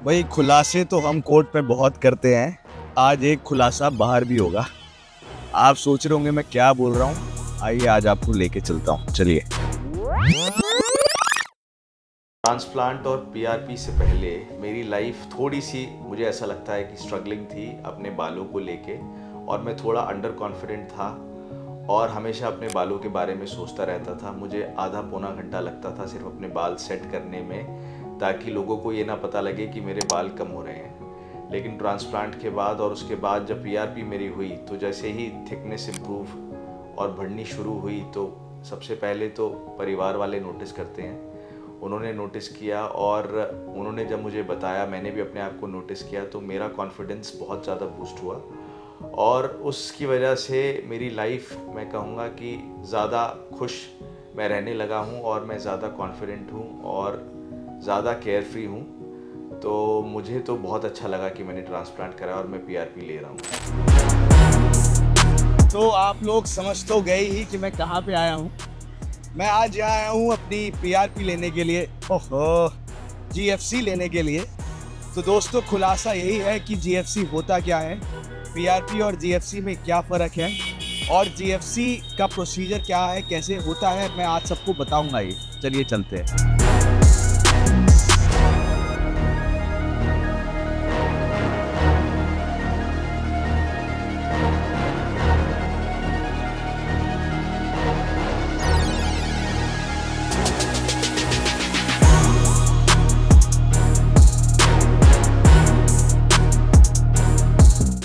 भाई खुलासे तो हम कोर्ट में बहुत करते हैं। आज एक खुलासा बाहर भी होगा। आप सोच रहे होंगे मैं क्या बोल रहा हूँ। आइए आज आपको लेके चलता हूँ, चलिए। ट्रांसप्लांट और पीआरपी से पहले मेरी लाइफ थोड़ी सी, मुझे ऐसा लगता है कि स्ट्रगलिंग थी अपने बालों को लेके। और मैं थोड़ा अंडर कॉन्फिडेंट था और हमेशा अपने बालों के बारे में सोचता रहता था। मुझे आधा पौना घंटा लगता था सिर्फ अपने बाल सेट करने में, ताकि लोगों को ये ना पता लगे कि मेरे बाल कम हो रहे हैं। लेकिन ट्रांसप्लांट के बाद और उसके बाद जब पीआरपी मेरी हुई, तो जैसे ही थिकनेस इम्प्रूव और बढ़नी शुरू हुई, तो सबसे पहले तो परिवार वाले नोटिस करते हैं। उन्होंने नोटिस किया और उन्होंने जब मुझे बताया, मैंने भी अपने आप को नोटिस किया, तो मेरा कॉन्फिडेंस बहुत ज़्यादा बूस्ट हुआ। और उसकी वजह से मेरी लाइफ, मैं कहूँगा कि ज़्यादा खुश मैं रहने लगा हूँ और मैं ज़्यादा कॉन्फिडेंट हूँ और ज़्यादा केयर फ्री हूँ। तो मुझे तो बहुत अच्छा लगा कि मैंने ट्रांसप्लांट करा और मैं पीआरपी ले रहा हूँ। तो आप लोग समझ तो गए ही कि मैं कहाँ पे आया हूँ। मैं आज यहाँ आया हूँ अपनी पीआरपी लेने के लिए, ओहो, जीएफसी लेने के लिए। तो दोस्तों, खुलासा यही है कि जीएफसी होता क्या है, पीआरपी और जीएफसी में क्या फ़र्क है और जीएफसी का प्रोसीजर क्या है, कैसे होता है, मैं आज सबको बताऊंगा। ये चलिए चलते हैं।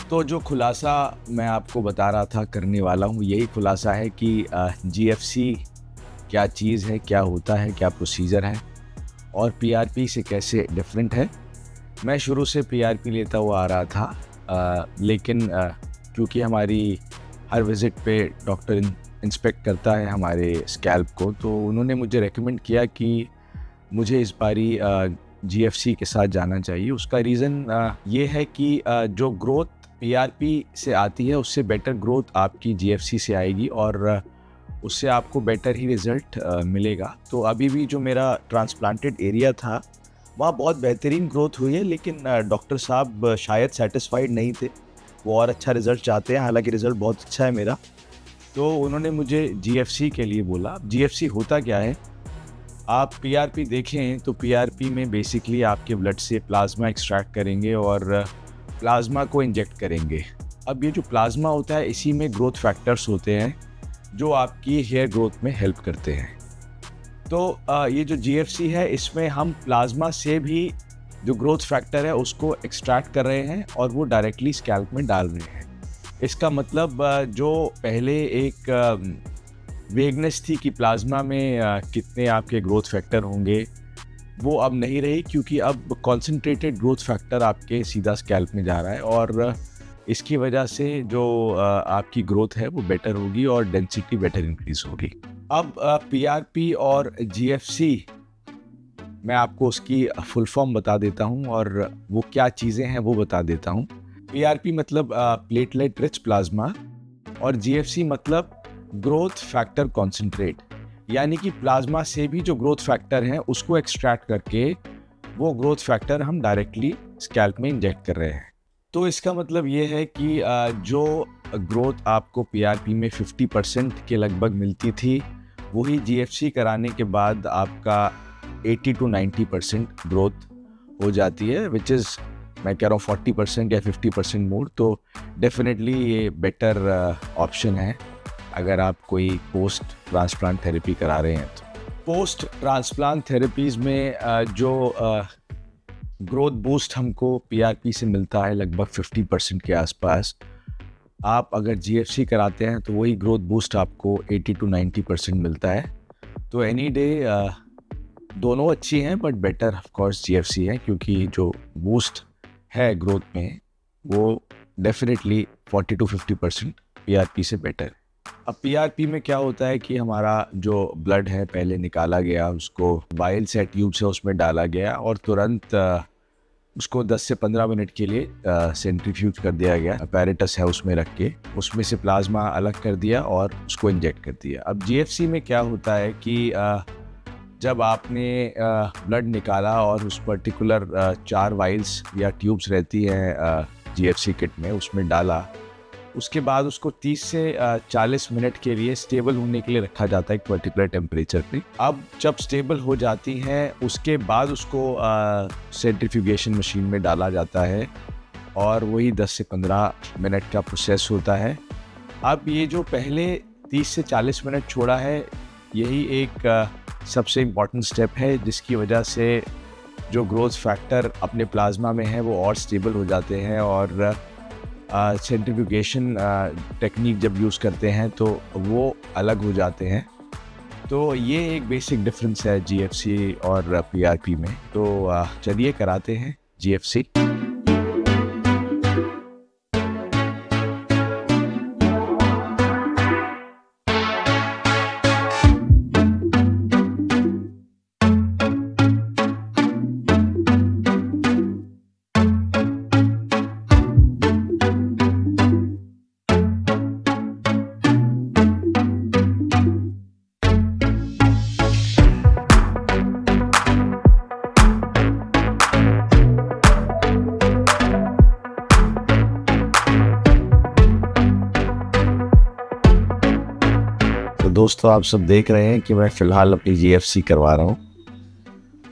तो जो खुलासा मैं आपको बता रहा था, करने वाला हूँ, यही खुलासा है कि जीएफसी क्या चीज़ है, क्या होता है, क्या प्रोसीजर है और पीआरपी से कैसे डिफरेंट है। मैं शुरू से पीआरपी लेता हुआ आ रहा था, लेकिन क्योंकि हमारी हर विज़िट पे डॉक्टर इंस्पेक्ट करता है हमारे स्कैल्प को, तो उन्होंने मुझे रेकमेंड किया कि मुझे इस बारी जीएफसी के साथ जाना चाहिए। उसका रीज़न ये है कि जो ग्रोथ पीआरपी से आती है, उससे बेटर ग्रोथ आपकी जीएफसी से आएगी और उससे आपको बेटर ही रिज़ल्ट मिलेगा। तो अभी भी जो मेरा ट्रांसप्लांटेड एरिया था, वहाँ बहुत बेहतरीन ग्रोथ हुई है, लेकिन डॉक्टर साहब शायद सेटिस्फाइड नहीं थे। वो और अच्छा रिज़ल्ट चाहते हैं, हालांकि रिज़ल्ट बहुत अच्छा है मेरा। तो उन्होंने मुझे जीएफसी के लिए बोला। जीएफसी होता क्या है, आप पीआरपी देखें तो पीआरपी में बेसिकली आपके ब्लड से प्लाज्मा एक्सट्रैक्ट करेंगे और प्लाज्मा को इंजेक्ट करेंगे। अब ये जो प्लाज्मा होता है, इसी में ग्रोथ फैक्टर्स होते हैं जो आपकी हेयर ग्रोथ में हेल्प करते हैं। तो ये जो जीएफसी है, इसमें हम प्लाज्मा से भी जो ग्रोथ फैक्टर है उसको एक्सट्रैक्ट कर रहे हैं और वो डायरेक्टली स्कैल्प में डाल रहे हैं। इसका मतलब जो पहले एक वेगनेस थी कि प्लाज्मा में कितने आपके ग्रोथ फैक्टर होंगे, वो अब नहीं रही, क्योंकि अब कॉन्सेंट्रेटेड ग्रोथ फैक्टर आपके सीधा स्कैल्प में जा रहा है और इसकी वजह से जो आपकी ग्रोथ है वो बेटर होगी और डेंसिटी बेटर इंक्रीज होगी। अब पीआरपी और जीएफसी, मैं आपको उसकी फुल फॉर्म बता देता हूँ और वो क्या चीज़ें हैं वो बता देता हूँ। पीआरपी मतलब प्लेटलेट रिच प्लाज्मा और जीएफसी मतलब ग्रोथ फैक्टर कॉन्सेंट्रेट, यानी कि प्लाज्मा से भी जो ग्रोथ फैक्टर हैं उसको एक्सट्रैक्ट करके वो ग्रोथ फैक्टर हम डायरेक्टली स्कैल्प में इंजेक्ट कर रहे हैं। तो इसका मतलब ये है कि जो ग्रोथ आपको पीआरपी में 50% के लगभग मिलती थी, वही जीएफसी कराने के बाद आपका 80 to 90% ग्रोथ हो जाती है, विच इज़, मैं कह रहा हूँ 40% या 50% मोर। तो डेफिनेटली ये बेटर ऑप्शन है अगर आप कोई पोस्ट ट्रांसप्लांट थेरेपी करा रहे हैं। तो पोस्ट ट्रांसप्लांट थेरेपीज़ में जो ग्रोथ बूस्ट हमको पीआरपी से मिलता है लगभग 50% के आसपास। आप अगर जीएफसी कराते हैं तो वही ग्रोथ बूस्ट आपको 80 to 90% मिलता है। तो एनी डे दोनों अच्छी हैं, but better of course GFC है, क्योंकि जो बूस्ट है ग्रोथ में वो डेफिनेटली 40 to 50% पीआरपी से बेटर है। अब पीआरपी में क्या होता है कि हमारा जो ब्लड है पहले निकाला गया, उसको वाइल से ट्यूब से उसमें डाला गया और तुरंत उसको 10 से 15 मिनट के लिए सेंट्रीफ्यूज कर दिया गया। अपैरेटस है उसमें रख के, उसमें से प्लाज्मा अलग कर दिया और उसको इंजेक्ट कर दिया। अब जीएफसी में क्या होता है कि जब आपने ब्लड निकाला और उस पर्टिकुलर 4 वाइल्स या ट्यूब्स रहती हैं जीएफसी किट में, उसमें डाला, उसके बाद उसको 30 से 40 मिनट के लिए स्टेबल होने के लिए रखा जाता है एक पर्टिकुलर टेम्परेचर पे। अब जब स्टेबल हो जाती हैं उसके बाद उसको सेंट्रीफ्यूगेशन मशीन में डाला जाता है और वही 10 से 15 मिनट का प्रोसेस होता है। अब ये जो पहले 30 से 40 मिनट छोड़ा है, यही एक सबसे इम्पॉर्टेंट स्टेप है जिसकी वजह से जो ग्रोथ फैक्टर अपने प्लाज्मा में है वो और स्टेबल हो जाते हैं और सेंट्रीफ्यूगेशन टेक्निक जब यूज़ करते हैं तो वो अलग हो जाते हैं। तो ये एक बेसिक डिफरेंस है जीएफसी और पीआरपी में। तो चलिए कराते हैं जीएफसी। दोस्तों, आप सब देख रहे हैं कि मैं फ़िलहाल अपनी जीएफसी करवा रहा हूँ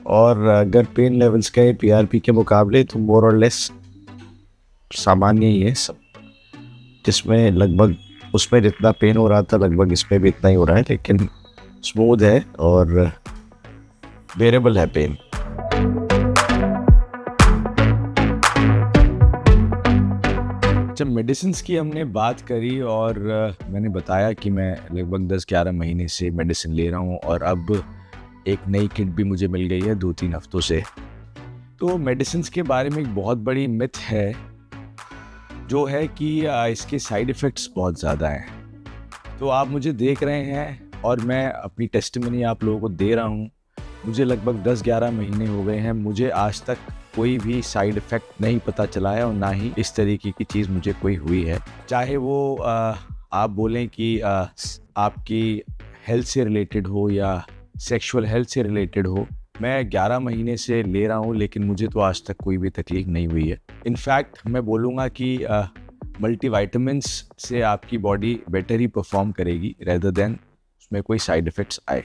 और अगर पेन लेवल्स कहें पीआरपी के मुकाबले तो मोर और लेस सामान्य ही है सब, जिसमें लगभग उसमें जितना पेन हो रहा था लगभग इसमें भी इतना ही हो रहा है, लेकिन स्मूथ है और बेरेबल है पेन। जब मेडिसिन्स की हमने बात करी और मैंने बताया कि मैं लगभग 10-11 महीने से मेडिसिन ले रहा हूँ और अब एक नई किट भी मुझे मिल गई है 2-3 हफ्तों से। तो मेडिसिन्स के बारे में एक बहुत बड़ी मिथ है जो है कि इसके साइड इफ़ेक्ट्स बहुत ज़्यादा हैं। तो आप मुझे देख रहे हैं और मैं अपनी टेस्टिमनी आप लोगों को दे रहा हूँ। मुझे लगभग 10-11 महीने हो गए हैं, मुझे आज तक कोई भी साइड इफ़ेक्ट नहीं पता चला है और ना ही इस तरीके की चीज़ मुझे कोई हुई है। चाहे वो आप बोलें कि आपकी हेल्थ से रिलेटेड हो या सेक्सुअल हेल्थ से रिलेटेड हो, मैं 11 महीने से ले रहा हूँ लेकिन मुझे तो आज तक कोई भी तकलीफ नहीं हुई है। इनफैक्ट मैं बोलूँगा कि मल्टीविटामिन्स से आपकी बॉडी बेटर ही परफॉर्म करेगी रेदर देन उसमें कोई साइड इफ़ेक्ट्स आए।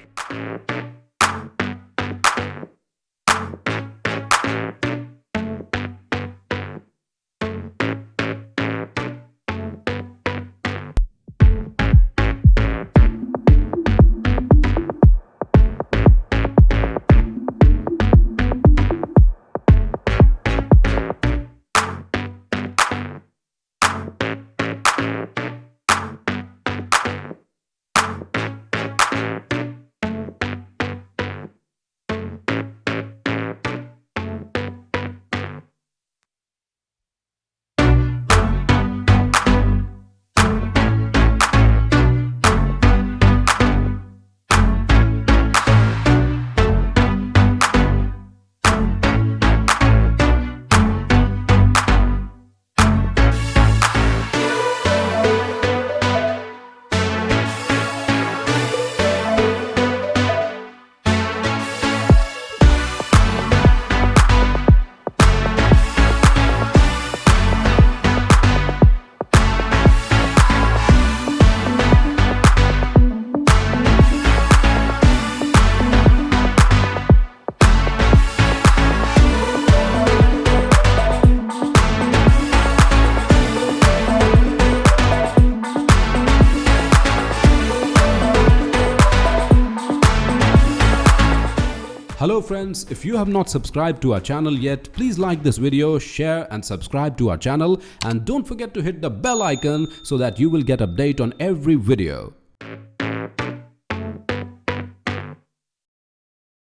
Hello friends, if you have not subscribed to our channel yet, please like this video, share and subscribe to our channel, and don't forget to hit the bell icon so that you will get update on every video.